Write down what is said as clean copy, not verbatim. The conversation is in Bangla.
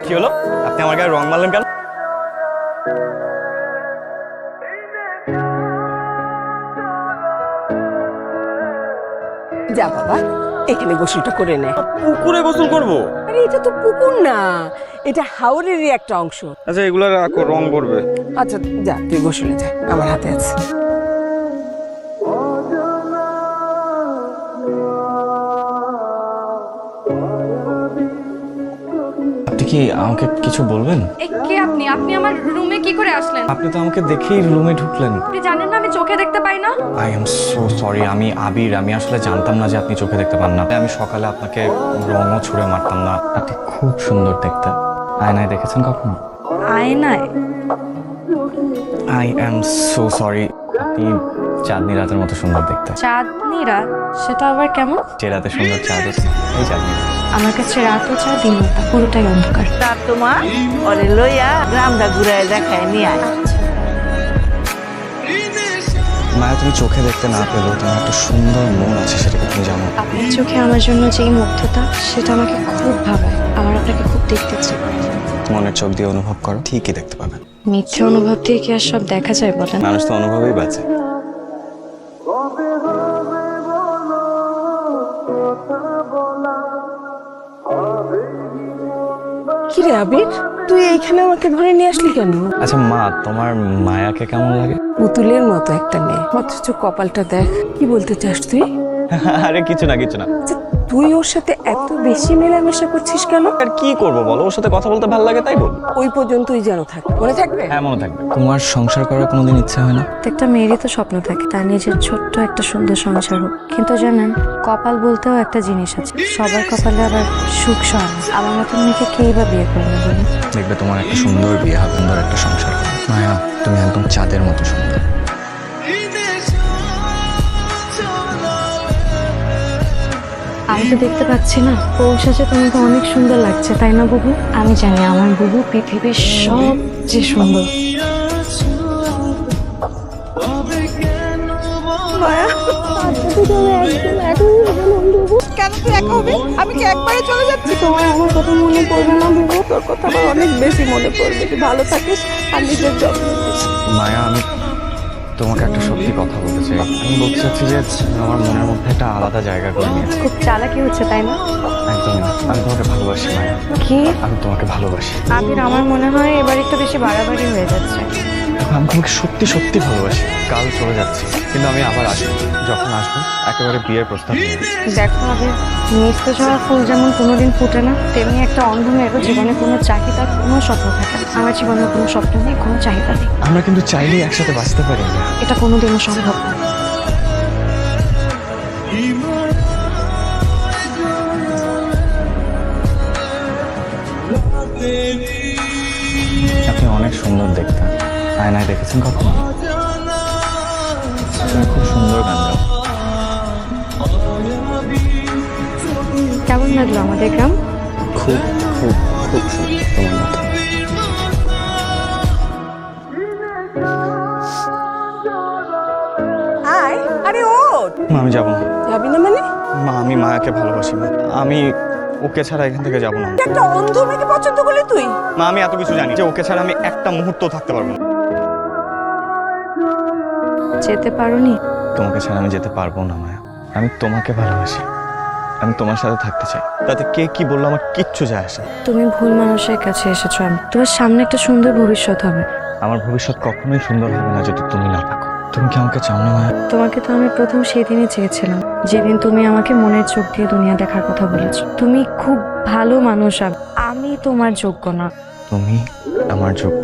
কি হলো, আপনি আমার গায়ে রং মারলেন কেন? যা বাবা, এখানে গোসলটা করে নে। পুকুরে গোসল করবো? আরে এটা তো পুকুর না, এটা হাওরেরই একটা অংশ। আচ্ছা এগুলো রাখো, রং করবে। আচ্ছা যা, তুই গোসলে যা, আমার হাতে আছে। আপনি কি আমাকে কিছু বলবেন? কে আপনি? আপনি আমার রুমে কি করে আসলেন? আপনি তো আমাকে দেখেই রুমে ঢুকলেন। আপনি জানেন না আমি চোখে দেখতে পাই না? আই এম সো সরি, আমি আবির। আমি আসলে জানতাম না যে আপনি চোখে দেখতে পান না। আমি সকালে আপনাকে রঙও ছুঁড়ে মারতাম না। আপনি খুব সুন্দর দেখতে। আয়নায় দেখেছেন কখনো? আয়নায়? I am so sorry. আপনি চাঁদনি রাতের মতো সুন্দর দেখতে। চাঁদনি রাত? সেটা আবার কেমন? যে রাতে সুন্দর চাঁদ আছে, এই চাঁদনি। আমার কাছে রাতও চা দিনও তা, পুরোটাই অন্ধকার। তার তোমার ওরে লইয়া গ্রামটা ঘুরায় দেখায় নিয়ে আয়। মায়া, তুমি চোখে দেখতে না পেলেও তোমার একটা সুন্দর মন আছে, সেটাকে তুমি জানো। আপনার চোখে আমার জন্য যেই মুগ্ধতা, সেটা আমাকে খুব ভাবায়। আমার আপনাকে খুব দেখতে ইচ্ছে করে। মনের চোখ দিয়ে অনুভব করো, ঠিকই দেখতে পাবেন। মিথ্যে অনুভব দিয়ে কি আর সব দেখা যায় বলেন? মানুষ তো অনুভবেই বাঁচে। কি রে আবির, তুই এইখানে আমাকে ধরে নিয়ে আসলি কেন? আচ্ছা মা, তোমার মায়াকে কেমন লাগে? পুতুলের মতো একটা মেয়ে, অথচ কপালটা দেখ। কি বলতে চাস তুই? আরে কিছু না কিছু না। আচ্ছা, তুই ওর সাথে এত বেশি মেলামেশা করছিস কেন? আর কি করবো বলো, ওর সাথে কথা বলতে ভালো লাগে তাই বল। ওই পর্যন্তই যেন থাকে, মনে থাকবে? হ্যাঁ মনে থাকবে। তোমার সংসার করার কোনোদিন ইচ্ছা হয় না? প্রত্যেকটা মেয়েরই তো স্বপ্ন থাকে তার নিজের ছোট্ট একটা সুন্দর সংসার হোক, কিন্তু জানেন কপাল বলতেও একটা জিনিস আছে। সবার কপালে আবার সুখ সয় না। আমার মতন মেয়েকে কেই বা বিয়ে করে না বলুন? দেখবে তোমার একটা সুন্দর বিয়ে হবে, সুন্দর একটা সংসার হবে। মায়া, তুমি একদম চাঁদের মতো সুন্দর। আমি তো দেখতে পাচ্ছি না, পৌঁছাচ্ছে তোমাকে অনেক সুন্দর লাগছে তাই না বুবু? আমি জানি আমার বুবু পৃথিবীর সবচেয়ে সুন্দর। কেন তুই একা হবি? আমি কি একবারে চলে যাচ্ছি? তোমার আমার কথা মনে পড়বে না বুবু? তোর কথা আমার অনেক বেশি মনে পড়বে। তুই ভালো থাকিস আর নিজের যত্ন নিস। মায়া, আমি তোমাকে একটা সত্যি কথা বলতে চাই। আমি বলতে চাচ্ছি যে আমার মনের মধ্যে একটা আলাদা জায়গা করে নিয়েছে। খুব চালাকি হচ্ছে তাই না? একদম না, আমি তোমাকে ভালোবাসি মায়া। কি? আমি তোমাকে ভালোবাসি। আবির, আমার মনে হয় এবার একটু বেশি বাড়াবাড়ি হয়ে যাচ্ছে। দেখো, আমি তোমাকে সত্যি সত্যি ভালোবাসি। কাল চলে যাচ্ছি, কিন্তু আমি আবার আসবো। যখন আসবো একেবারে বিয়ের প্রস্তাব নিয়ে। দেখো আবির, মিশতে যাওয়া ফুল যেমন কোনোদিন ফুটে না, তেমনি একটা অন্ধ মেয়েরও জীবনে কোনো চাহিদা, কোনো স্বপ্ন থাকে না। আমার জীবনে কোনো স্বপ্ন নেই, কোনো চাহিদা নেই। আমরা কিন্তু চাইলেই একসাথে বাঁচতে পারি না। এটা কোনোদিনও সম্ভব না। আপনি অনেক সুন্দর দেখতে। আয়নায় দেখেছেন কখনো? তুমি খুব সুন্দর গান গাও। কেমন লাগলো আমাদের গ্রাম? খুব খুব খুব সুন্দর, তোমার মতো। আয়, আরে ওঠ। মা, আমি যাবো না। যাবি না মানে? মা, আমি মায়াকে ভালোবাসি। মা, আমি ওকে ছাড়া এখান থেকে যাবো না। একটা অন্ধ মেয়েকে পছন্দ করলি তুই? মা, আমি এত কিছু জানি যে ওকে ছাড়া আমি একটা মুহূর্ত থাকতে পারবো না। যেতে পারোনি? তোমাকে ছাড়া আমি যেতে পারবো না মায়া। আমি তোমাকে ভালোবাসি, আমি তোমার সাথে থাকতে চাই। তাতে কে কি বললো আমার কিচ্ছু যায় আসে না। তুমি ভুল মানুষের কাছে এসেছো। আমি তোমার সামনে একটা সুন্দর ভবিষ্যৎ হবে। আমার ভবিষ্যৎ কখনোই সুন্দর হবে না যদি তুমি না থাকো। তুমি কি আমাকে চাও না মায়া? তোমাকে তো আমি প্রথম সেদিনই চেয়েছিলাম, যেদিন তুমি আমাকে মনের চোখ দিয়ে দুনিয়া দেখার কথা বলেছো। তুমি খুব ভালো মানুষ, আমি তোমার যোগ্য না। তুমি আমার যোগ্য।